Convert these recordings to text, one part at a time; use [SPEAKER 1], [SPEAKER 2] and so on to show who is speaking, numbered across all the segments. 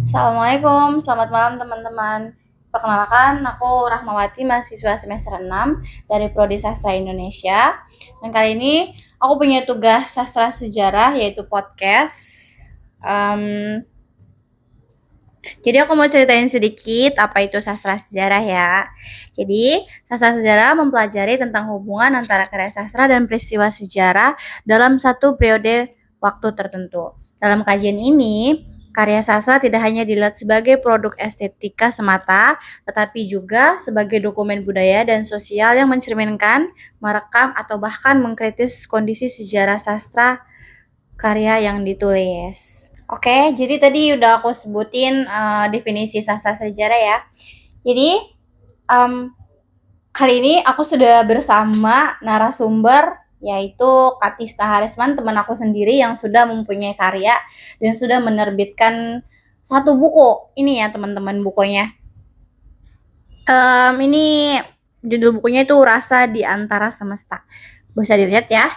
[SPEAKER 1] Assalamualaikum, selamat malam teman-teman. Perkenalkan, aku Rahmawati, mahasiswa semester 6 dari Prodi Sastra Indonesia. Dan kali ini aku punya tugas sastra sejarah yaitu podcast. Jadi aku mau ceritain sedikit apa itu sastra sejarah ya. Jadi sastra sejarah mempelajari tentang hubungan antara karya sastra dan peristiwa sejarah dalam satu periode waktu tertentu. Dalam kajian ini, karya sastra tidak hanya dilihat sebagai produk estetika semata, tetapi juga sebagai dokumen budaya dan sosial yang mencerminkan, merekam, atau bahkan mengkritis kondisi sejarah sastra karya yang ditulis. Oke, jadi tadi udah aku sebutin definisi sastra sejarah ya. Jadi kali ini aku sudah bersama narasumber yaitu Katista Harisman, teman aku sendiri yang sudah mempunyai karya dan sudah menerbitkan satu buku. Ini ya teman-teman bukunya. Ini judul bukunya itu Rasa di Antara Semesta. Bisa dilihat ya.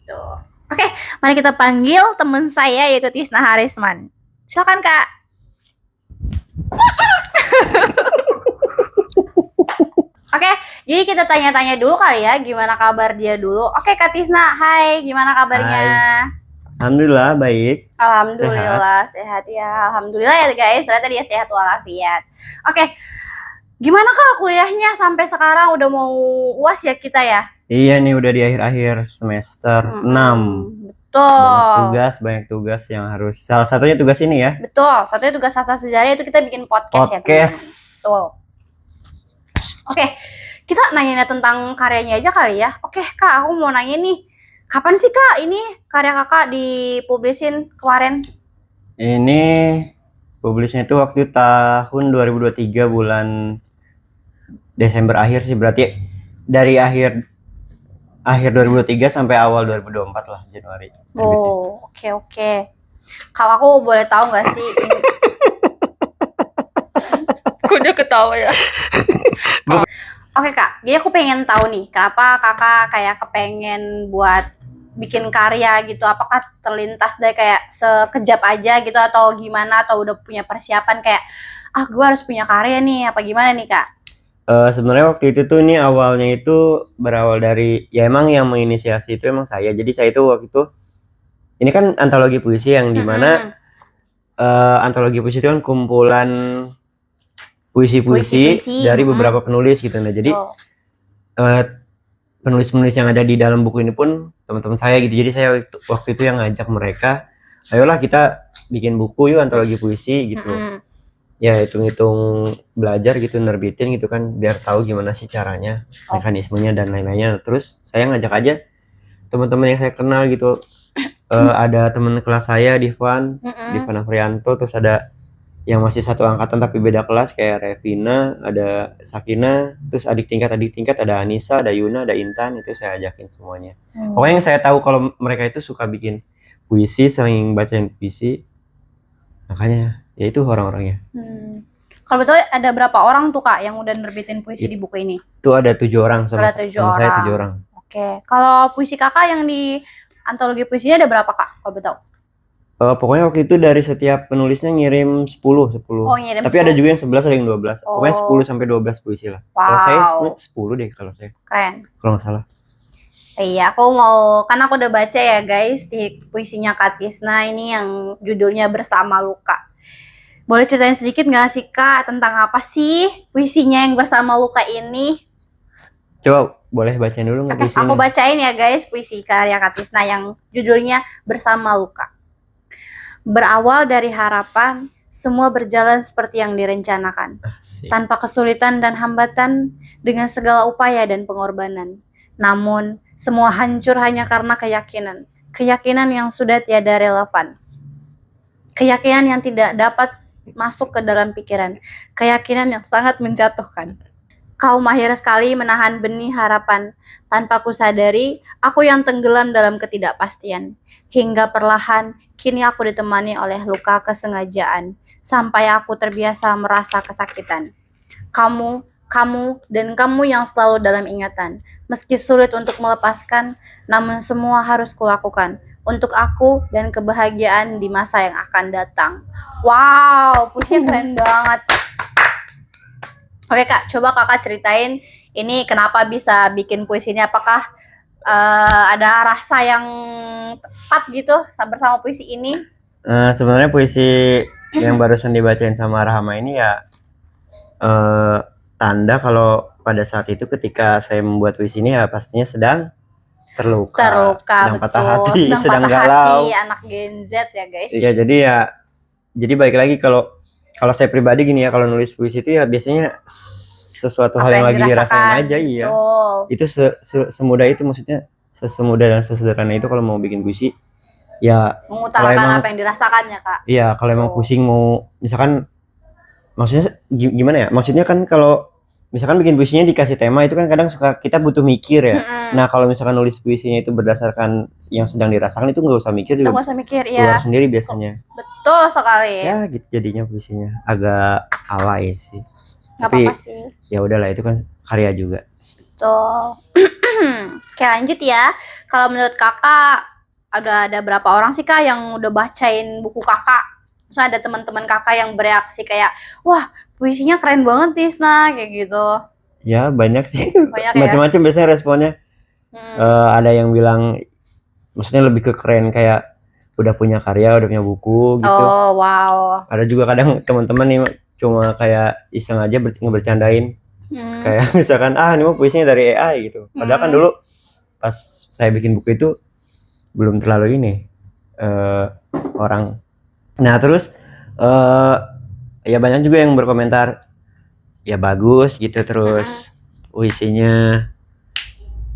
[SPEAKER 1] Tuh. Oke, mari kita panggil teman saya yaitu Tisna Harisman. Silakan Kak. Oke, jadi kita tanya-tanya dulu kali ya, gimana kabar dia dulu. Oke, Kak Tisna, hai, gimana kabarnya?
[SPEAKER 2] Alhamdulillah baik.
[SPEAKER 1] Alhamdulillah sehat ya. Alhamdulillah ya guys, ternyata dia sehat walafiat. Oke, gimana Kak kuliahnya sampai sekarang udah mau UAS ya kita ya?
[SPEAKER 2] Iya nih udah di akhir-akhir semester 6.
[SPEAKER 1] Betul.
[SPEAKER 2] Banyak tugas yang harus. Salah satunya tugas ini ya.
[SPEAKER 1] Betul, satunya tugas sastra sejarah itu kita bikin podcast ya teman-teman. Betul. Oke, kita nanya tentang karyanya aja kali ya. Oke Kak, aku mau nanya nih. Kapan sih Kak ini karya Kakak dipublisin kemarin?
[SPEAKER 2] Ini publisnya itu waktu tahun 2023 bulan Desember akhir sih, berarti dari akhir 2023 sampai awal 2024 lah, Januari.
[SPEAKER 1] Oh, oke. Kalau aku boleh tahu nggak sih ini? Kok dia ketawa ya? Oke Kak, jadi aku pengen tahu nih, kenapa Kakak kayak kepengen buat bikin karya gitu? Apakah terlintas dari kayak sekejap aja gitu atau gimana? Atau udah punya persiapan kayak, gue harus punya karya nih, apa gimana nih Kak?
[SPEAKER 2] Sebenarnya waktu itu tuh ini awalnya itu berawal dari ya emang yang menginisiasi itu emang saya. Jadi saya itu waktu itu ini kan antologi puisi yang dimana antologi puisi itu kan kumpulan puisi-puisi dari beberapa penulis gitu. Nah jadi penulis-penulis yang ada di dalam buku ini pun teman-teman saya gitu. Jadi saya waktu itu yang ngajak mereka, ayolah kita bikin buku yuk antologi puisi gitu. Ya hitung-hitung belajar gitu, nerbitin gitu kan, biar tahu gimana sih caranya, mekanismenya dan lain-lainnya. Terus saya ngajak aja teman-teman yang saya kenal gitu. Ada teman kelas saya Divan Afrianto, terus ada yang masih satu angkatan tapi beda kelas kayak Revina, ada Sakina, terus adik tingkat ada Anissa, ada Yuna, ada Intan. Itu saya ajakin semuanya. Pokoknya yang saya tahu kalau mereka itu suka bikin puisi, sering bacain puisi, makanya ya itu orang-orangnya.
[SPEAKER 1] Kalau betul ada berapa orang tuh Kak yang udah nerbitin puisi di buku ini?
[SPEAKER 2] Itu ada 7 orang sama saya 7 orang.
[SPEAKER 1] Oke, kalau puisi Kakak yang di antologi puisinya ada berapa Kak? Kalau betul?
[SPEAKER 2] Pokoknya waktu itu dari setiap penulisnya ngirim 10.
[SPEAKER 1] Oh, ngirim
[SPEAKER 2] Tapi
[SPEAKER 1] 10.
[SPEAKER 2] ada juga yang 11, ada yang 12. Pokoknya 10 sampai 12 puisi lah. Kalau saya 10 deh kalau saya.
[SPEAKER 1] Keren.
[SPEAKER 2] Kalau nggak salah.
[SPEAKER 1] Iya, karena aku udah baca ya guys di puisinya Kak Tisna ini yang judulnya Bersama Luka. Boleh ceritain sedikit nggak sih Kak tentang apa sih puisinya yang Bersama Luka ini?
[SPEAKER 2] Coba boleh bacain dulu nggak puisinya?
[SPEAKER 1] Aku bacain ya guys puisi karya Kak Tisna yang judulnya Bersama Luka. Berawal dari harapan, semua berjalan seperti yang direncanakan. Tanpa kesulitan dan hambatan, dengan segala upaya dan pengorbanan. Namun, semua hancur hanya karena keyakinan. Keyakinan yang sudah tiada relevan. Keyakinan yang tidak dapat masuk ke dalam pikiran. Keyakinan yang sangat menjatuhkan. Kau mahir sekali menahan benih harapan. Tanpa kusadari, aku yang tenggelam dalam ketidakpastian. Hingga perlahan, kini aku ditemani oleh luka kesengajaan. Sampai aku terbiasa merasa kesakitan. Kamu, dan kamu yang selalu dalam ingatan. Meski sulit untuk melepaskan, namun semua harus kulakukan untuk aku dan kebahagiaan di masa yang akan datang. Wow, puisinya keren banget. Oke Kak, coba Kakak ceritain ini kenapa bisa bikin puisi ini. Apakah ada rasa yang tepat gitu bersama puisi ini?
[SPEAKER 2] Sebenarnya puisi yang barusan dibacain sama Rahama ini ya tanda kalau pada saat itu ketika saya membuat puisi ini ya pastinya sedang terluka, sedang
[SPEAKER 1] betul.
[SPEAKER 2] patah hati, sedang
[SPEAKER 1] patah
[SPEAKER 2] galau.
[SPEAKER 1] hati, anak Gen Z ya guys.
[SPEAKER 2] Iya, jadi balik lagi kalau saya pribadi gini ya, kalau nulis puisi itu ya biasanya sesuatu
[SPEAKER 1] Apa
[SPEAKER 2] hal yang
[SPEAKER 1] yang
[SPEAKER 2] lagi dirasain aja, iya.
[SPEAKER 1] Betul.
[SPEAKER 2] Itu semudah itu, maksudnya semudah dan sesederhana itu kalau mau bikin puisi ya
[SPEAKER 1] Mengutarakan apa yang dirasakannya Kak.
[SPEAKER 2] Iya, kalau emang pusing mau misalkan, maksudnya gimana ya, maksudnya kan kalau misalkan bikin puisinya dikasih tema itu kan kadang suka kita butuh mikir ya. Nah kalau misalkan nulis puisinya itu berdasarkan yang sedang dirasakan itu nggak usah mikir juga,
[SPEAKER 1] nggak usah mikir
[SPEAKER 2] keluar
[SPEAKER 1] ya.
[SPEAKER 2] sendiri biasanya.
[SPEAKER 1] Betul sekali.
[SPEAKER 2] Ya gitu jadinya puisinya, agak alay sih.
[SPEAKER 1] Nggak
[SPEAKER 2] Tapi
[SPEAKER 1] apa-apa sih.
[SPEAKER 2] ya udahlah, itu kan karya juga.
[SPEAKER 1] Betul. Oke lanjut ya. Kalau menurut Kakak ada berapa orang sih Kak yang udah bacain buku Kakak? Misalnya ada teman-teman Kakak yang bereaksi kayak, wah puisinya keren banget Tisna, kayak gitu.
[SPEAKER 2] Ya banyak sih.
[SPEAKER 1] Banyak ya.
[SPEAKER 2] Macam-macam biasanya responnya. Ada yang bilang, maksudnya lebih ke keren kayak udah punya karya, udah punya buku gitu.
[SPEAKER 1] Oh wow.
[SPEAKER 2] Ada juga kadang teman-teman nih cuma kayak iseng aja ngebercandain. Kayak misalkan ini mah puisinya dari AI gitu. Padahal kan dulu pas saya bikin buku itu belum terlalu ini orang. Nah terus ya banyak juga yang berkomentar ya bagus gitu, terus puisinya,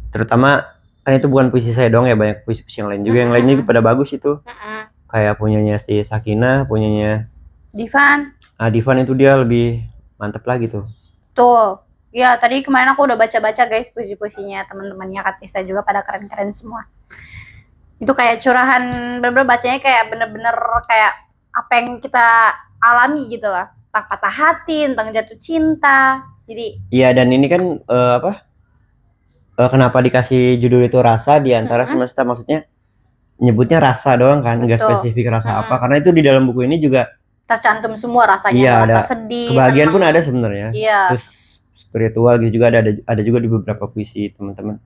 [SPEAKER 2] terutama kan itu bukan puisi saya dong ya, banyak puisi-puisi yang lain juga, yang lainnya juga pada bagus itu. Kayak punyanya si Sakinah, punyanya
[SPEAKER 1] Divan.
[SPEAKER 2] Divan itu dia lebih mantep lagi tuh.
[SPEAKER 1] Tuh. Ya, tadi kemarin aku udah baca-baca guys puisi-puisinya teman-temannya Kak Tisna juga pada keren-keren semua. Itu kayak curahan, bener-bener bacanya kayak bener-bener kayak apa yang kita alami gitu lah. Tentang patah hati, tentang jatuh cinta. Jadi
[SPEAKER 2] iya, dan ini kan kenapa dikasih judul itu Rasa di Antara Semesta, maksudnya nyebutnya rasa doang kan, nggak spesifik rasa apa, karena itu di dalam buku ini juga
[SPEAKER 1] tercantum semua rasanya.
[SPEAKER 2] Iya,
[SPEAKER 1] rasa
[SPEAKER 2] ada
[SPEAKER 1] sedih,
[SPEAKER 2] kebahagiaan
[SPEAKER 1] senang.
[SPEAKER 2] pun ada sebenarnya.
[SPEAKER 1] Iya.
[SPEAKER 2] Terus spiritual gitu juga ada juga di beberapa puisi teman-teman.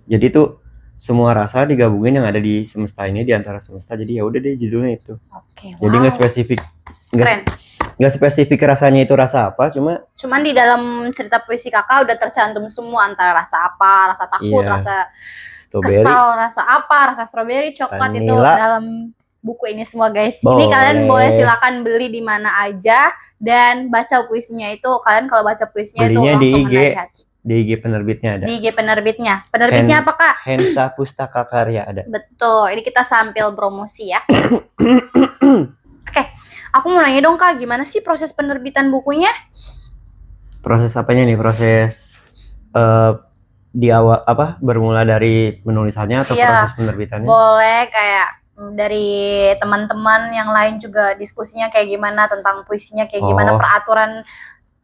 [SPEAKER 2] Jadi itu semua rasa digabungin yang ada di semesta ini, di antara semesta. Jadi ya udah deh judulnya itu.
[SPEAKER 1] Oke,
[SPEAKER 2] jadi nggak spesifik, nggak spesifik rasanya itu rasa apa, cuman
[SPEAKER 1] di dalam cerita puisi Kakak udah tercantum semua, antara rasa apa, rasa takut, rasa kesal, rasa apa, rasa strawberry, coklat, vanilla. Itu dalam buku ini semua guys. Ini kalian boleh silakan beli di mana aja dan baca puisinya itu. Kalian kalau baca puisinya
[SPEAKER 2] belinya
[SPEAKER 1] itu langsung menarik hati.
[SPEAKER 2] Di IG penerbitnya ada.
[SPEAKER 1] Di IG penerbitnya. Penerbitnya apa Kak?
[SPEAKER 2] Hensa Pustaka Karya ada.
[SPEAKER 1] Betul. Ini kita sambil promosi ya. Oke, aku mau nanya dong Kak, gimana sih proses penerbitan bukunya?
[SPEAKER 2] Proses apanya nih? Proses di awal apa? Bermula dari penulisannya atau proses penerbitannya?
[SPEAKER 1] Boleh, kayak dari teman-teman yang lain juga diskusinya kayak gimana tentang puisinya, kayak gimana peraturan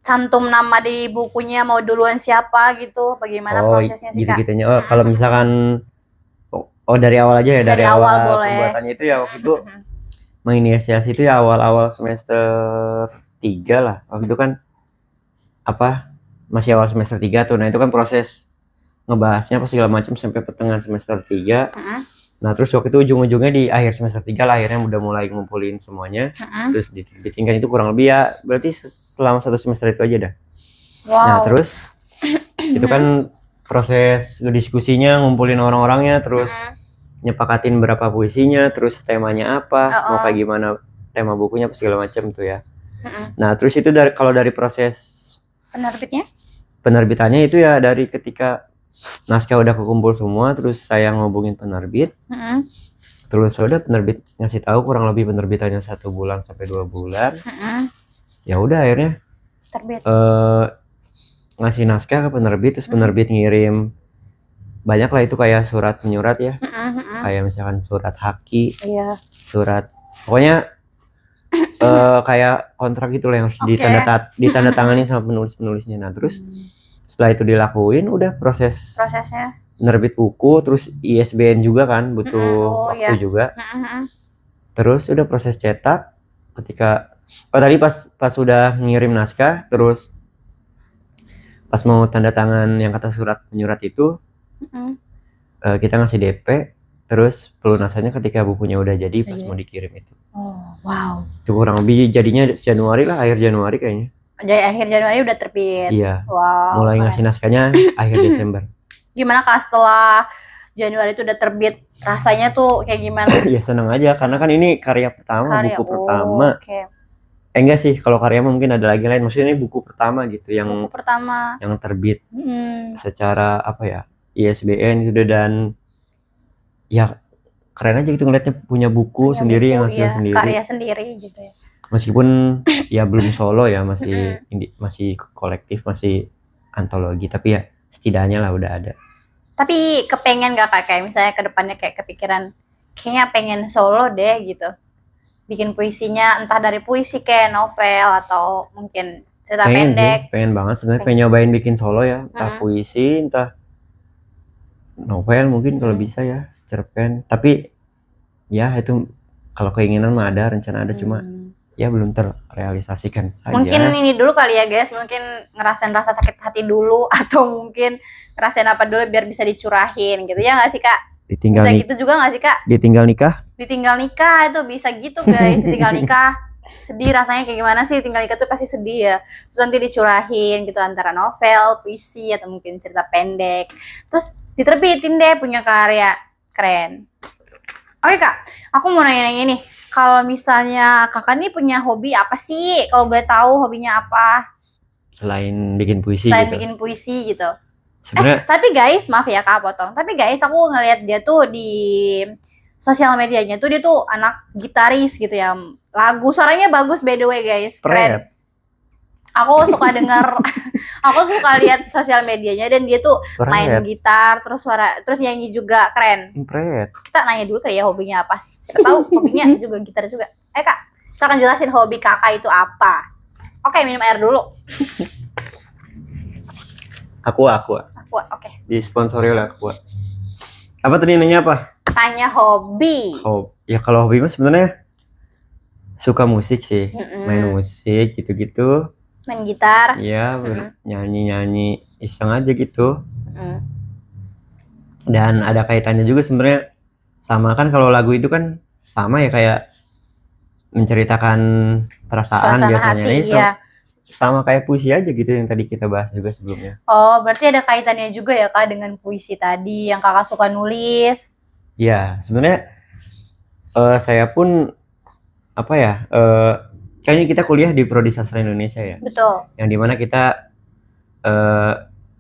[SPEAKER 1] cantum nama di bukunya, mau duluan siapa gitu, bagaimana prosesnya sih Kak?
[SPEAKER 2] Gitu-gitunya. Kalau misalkan dari awal aja ya, dari awal pembuatannya itu ya waktu itu menginisiasi itu ya awal-awal semester 3 lah. Waktu itu kan masih awal semester 3 tuh. Nah itu kan proses ngebahasnya apa segala macam sampai pertengahan semester 3. Nah terus waktu itu ujung-ujungnya di akhir semester 3 lah, akhirnya udah mulai ngumpulin semuanya. Terus diterbitinkan, itu kurang lebih ya berarti selama 1 semester itu aja dah. Nah terus itu kan proses diskusinya, ngumpulin orang-orangnya, terus nyepakatin berapa puisinya, terus temanya apa, mau kayak gimana tema bukunya apa segala macam tuh ya. Nah terus itu kalau dari proses penerbitannya itu ya dari ketika naskah udah kekumpul semua, terus saya ngobongin penerbit, terus udah penerbit ngasih tahu kurang lebih penerbitannya 1 bulan sampai 2 bulan. Ya udah akhirnya ngasih naskah ke penerbit, terus penerbit ngirim banyak lah, itu kayak surat menyurat ya, kayak misalkan surat haki, surat pokoknya kayak kontrak gitu lah yang harus ditandatangani sama penulisnya. Nah terus setelah itu dilakuin udah prosesnya nerbit buku, terus ISBN juga kan butuh
[SPEAKER 1] Oh,
[SPEAKER 2] waktu
[SPEAKER 1] iya.
[SPEAKER 2] juga.
[SPEAKER 1] Mm-mm.
[SPEAKER 2] Terus udah proses cetak, ketika tadi pas udah ngirim naskah, terus pas mau tanda tangan yang kata surat menyurat itu,
[SPEAKER 1] Mm-mm.
[SPEAKER 2] kita ngasih DP, terus pelunasannya ketika bukunya udah jadi pas mau dikirim itu.
[SPEAKER 1] Oh, wow.
[SPEAKER 2] Itu kurang lebih jadinya Januari lah, akhir Januari kayaknya.
[SPEAKER 1] Dari akhir Januari udah terbit.
[SPEAKER 2] Iya.
[SPEAKER 1] Wow.
[SPEAKER 2] Mulai
[SPEAKER 1] keren.
[SPEAKER 2] ngasih naskahnya akhir Desember.
[SPEAKER 1] Gimana Kak setelah Januari itu udah terbit? Rasanya tuh kayak gimana?
[SPEAKER 2] Ya seneng aja karena kan ini karya pertama,
[SPEAKER 1] Karya.
[SPEAKER 2] buku pertama.
[SPEAKER 1] Oke.
[SPEAKER 2] Enggak sih, kalau karya mungkin ada lagi lain. Maksudnya ini buku pertama gitu
[SPEAKER 1] Buku pertama.
[SPEAKER 2] yang terbit
[SPEAKER 1] Hmm.
[SPEAKER 2] secara apa ya? ISBN gitu, dan ya keren aja gitu ngeliatnya punya buku
[SPEAKER 1] Punya
[SPEAKER 2] sendiri
[SPEAKER 1] buku,
[SPEAKER 2] yang hasil
[SPEAKER 1] iya,
[SPEAKER 2] sendiri.
[SPEAKER 1] karya sendiri gitu ya.
[SPEAKER 2] Meskipun ya belum solo ya, masih kolektif, masih antologi, tapi ya setidaknya lah udah ada.
[SPEAKER 1] Tapi kepengen gak Kak, kayak misalnya ke depannya kayak kepikiran kayaknya pengen solo deh gitu. Bikin puisinya entah dari puisi kayak novel atau mungkin cerita
[SPEAKER 2] Pengen
[SPEAKER 1] pendek.
[SPEAKER 2] sih, pengen banget sebenarnya, pengen nyobain bikin solo ya, entah puisi, entah novel mungkin kalau bisa ya, cerpen. Tapi ya itu kalau keinginan mah ada, rencana ada, cuma ya belum terrealisasikan saja.
[SPEAKER 1] Mungkin ini dulu kali ya guys, mungkin ngerasain rasa sakit hati dulu atau mungkin ngerasain apa dulu biar bisa dicurahin gitu ya nggak sih Kak?
[SPEAKER 2] Ditinggal
[SPEAKER 1] Bisa gitu juga nggak sih Kak?
[SPEAKER 2] Ditinggal nikah?
[SPEAKER 1] Ditinggal nikah itu bisa gitu guys, ditinggal nikah sedih rasanya kayak gimana sih, tinggal nikah tuh pasti sedih ya. Terus nanti dicurahin gitu antara novel, puisi atau mungkin cerita pendek. Terus diterbitin deh punya karya keren. Oke Kak, aku mau nanya-nanya nih. Kalau misalnya Kakak nih punya hobi apa sih? Kalau boleh tahu hobinya apa?
[SPEAKER 2] Selain bikin puisi
[SPEAKER 1] Selain
[SPEAKER 2] gitu.
[SPEAKER 1] bikin puisi gitu.
[SPEAKER 2] Sebenarnya
[SPEAKER 1] Tapi guys, maaf ya Kak potong. Tapi guys, aku ngelihat dia tuh di sosial medianya tuh dia tuh anak gitaris gitu ya. Lagu suaranya bagus by the way guys. Keren. Aku suka dengar aku suka lihat sosial medianya dan dia tuh main gitar terus nyanyi juga, keren. Kita nanya dulu kali ya hobinya apa. Siapa tahu hobinya juga gitar juga. Kak, silakan jelasin hobi Kakak itu apa. Oke, minum air dulu.
[SPEAKER 2] Aqua.
[SPEAKER 1] Oke.
[SPEAKER 2] Disponsori oleh Aqua. Apa tadi nanya apa?
[SPEAKER 1] Tanya hobi.
[SPEAKER 2] Ya kalau hobi mah sebenarnya suka musik sih. Main musik gitu-gitu.
[SPEAKER 1] Main gitar.
[SPEAKER 2] Iya, nyanyi iseng aja gitu. Dan ada kaitannya juga sebenarnya sama, kan kalau lagu itu kan sama ya, kayak menceritakan perasaan suasana biasanya hati, iya. Sama kayak puisi aja gitu yang tadi kita bahas juga sebelumnya.
[SPEAKER 1] Oh, berarti ada kaitannya juga ya Kak dengan puisi tadi yang Kakak suka nulis.
[SPEAKER 2] Iya, sebenarnya saya pun apa ya, kayaknya kita kuliah di Prodi Sastra Indonesia ya.
[SPEAKER 1] Betul.
[SPEAKER 2] Yang dimana kita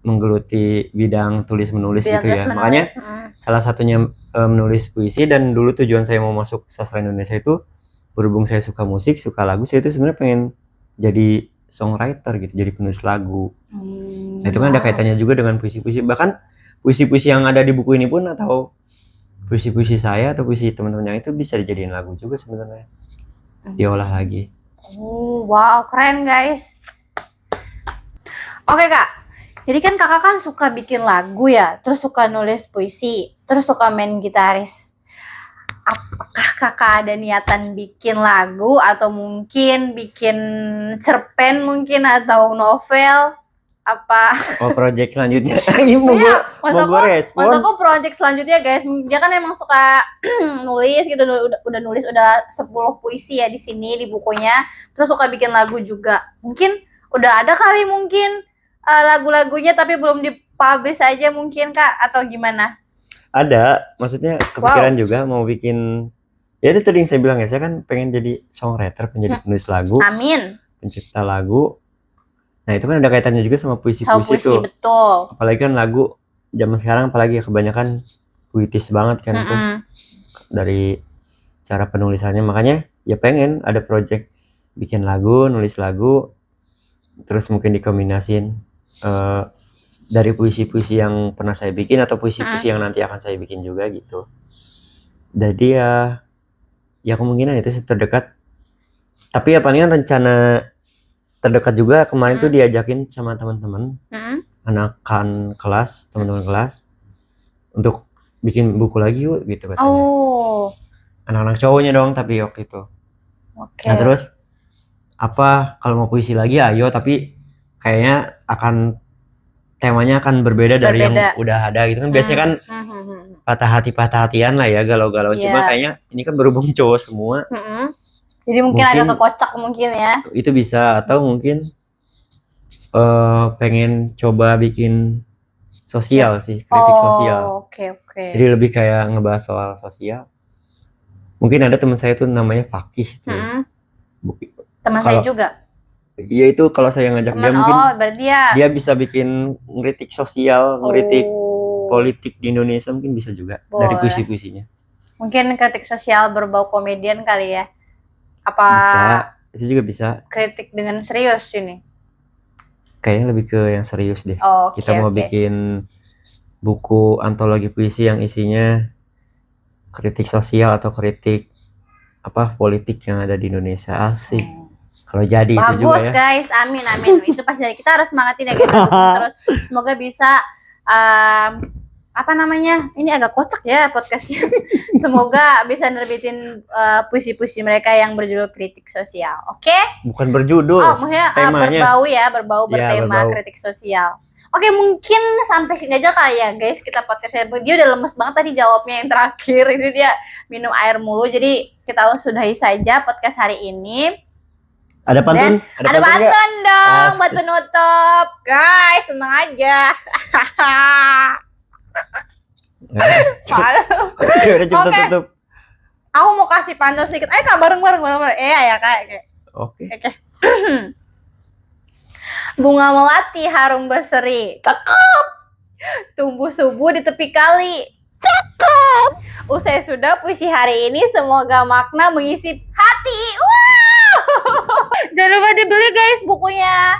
[SPEAKER 2] menggeluti bidang tulis menulis gitu ya. Makanya salah satunya menulis puisi, dan dulu tujuan saya mau masuk sastra Indonesia itu berhubung saya suka musik, suka lagu, saya itu sebenarnya pengen jadi songwriter gitu, jadi penulis lagu. Nah, itu kan ada kaitannya juga dengan puisi-puisi. Bahkan puisi-puisi yang ada di buku ini pun, atau puisi-puisi saya atau puisi teman-teman yang itu bisa dijadiin lagu juga sebenarnya. Diolah lagi.
[SPEAKER 1] Oh, wow, keren guys. Oke Kak, jadi kan Kakak kan suka bikin lagu ya, terus suka nulis puisi, terus suka main gitaris. Apakah Kakak ada niatan bikin lagu atau mungkin bikin cerpen mungkin atau novel? Apa?
[SPEAKER 2] Oh, project selanjutnya. Ini mau gue respon.
[SPEAKER 1] Mas aku project selanjutnya guys, dia kan emang suka nulis gitu, udah nulis udah 10 puisi ya di sini di bukunya, terus suka bikin lagu juga. Mungkin udah ada kali mungkin lagu-lagunya tapi belum dipublish aja mungkin Kak, atau gimana?
[SPEAKER 2] Ada, maksudnya kepikiran juga mau bikin. Ya itu tadi yang saya bilang ya, saya kan pengen jadi songwriter, pengen jadi penulis lagu.
[SPEAKER 1] Amin.
[SPEAKER 2] Pencipta lagu. Nah itu kan ada kaitannya juga sama puisi-puisi itu.
[SPEAKER 1] Betul.
[SPEAKER 2] Apalagi kan lagu zaman sekarang, apalagi ya kebanyakan puitis banget kan itu dari cara penulisannya. Makanya ya pengen ada project bikin lagu, nulis lagu, terus mungkin dikombinasin dari puisi-puisi yang pernah saya bikin atau puisi-puisi yang nanti akan saya bikin juga gitu. Jadi ya kemungkinan itu sih terdekat. Tapi ya palingan rencana terdekat juga kemarin tuh diajakin sama teman-teman, anak-anak kelas, teman-teman kelas, untuk bikin buku lagi yuk gitu katanya.
[SPEAKER 1] Oh,
[SPEAKER 2] Anak-anak cowoknya dong tapi waktu itu.
[SPEAKER 1] oke.
[SPEAKER 2] Nah terus apa kalau mau puisi lagi ayo, tapi kayaknya temanya akan berbeda dari yang
[SPEAKER 1] Berbeda.
[SPEAKER 2] udah ada gitu kan. Biasanya kan
[SPEAKER 1] Hmm.
[SPEAKER 2] patah hatian lah ya, galau-galau.
[SPEAKER 1] Iya.
[SPEAKER 2] Cuma kayaknya ini kan berhubung cowok semua,
[SPEAKER 1] Jadi mungkin agak kekocak mungkin ya.
[SPEAKER 2] itu bisa. Atau mungkin pengen coba bikin sosial sih, kritik sosial.
[SPEAKER 1] Oke.
[SPEAKER 2] Jadi lebih kayak ngebahas soal sosial. Mungkin ada teman saya tuh namanya Fakih tuh.
[SPEAKER 1] Teman saya juga.
[SPEAKER 2] Iya, itu kalau saya ngajak dia mungkin
[SPEAKER 1] berarti
[SPEAKER 2] dia bisa bikin ngeritik sosial, ngeritik politik di Indonesia, mungkin bisa juga dari puisi-puisinya.
[SPEAKER 1] Mungkin kritik sosial berbau komedian kali ya. Apa
[SPEAKER 2] bisa, itu juga bisa.
[SPEAKER 1] Kritik dengan serius ini.
[SPEAKER 2] Kayaknya lebih ke yang serius deh.
[SPEAKER 1] Kita
[SPEAKER 2] mau bikin buku antologi puisi yang isinya kritik sosial atau kritik politik yang ada di Indonesia. Asik. Kalau jadi
[SPEAKER 1] bagus
[SPEAKER 2] itu juga ya.
[SPEAKER 1] Guys, amin. Itu pasti kita harus semangatin ya guys. Terus semoga bisa ini agak kocak ya podcastnya. Semoga bisa nerbitin puisi-puisi mereka yang berjudul kritik sosial. Oke?
[SPEAKER 2] Bukan berjudul.
[SPEAKER 1] Maksudnya berbau bertema kritik sosial. Oke, mungkin sampai sini aja kali ya guys kita podcastnya. Dia udah lemes banget tadi jawabnya yang terakhir. Ini dia minum air mulu. Jadi kita sudahi saja podcast hari ini.
[SPEAKER 2] Ada pantun?
[SPEAKER 1] Ada pantun dong buat penutup. Guys, tenang aja.
[SPEAKER 2] Udah tutup.
[SPEAKER 1] Aku mau kasih pantun sedikit. Ayo Kak, bareng. Ya Kak.
[SPEAKER 2] Oke.
[SPEAKER 1] Bunga melati harum berseri. Cakep. Tumbuh subuh di tepi kali. Cakep. Usai sudah puisi hari ini, semoga makna mengisi hati. Wow. Jangan lupa dibeli guys bukunya.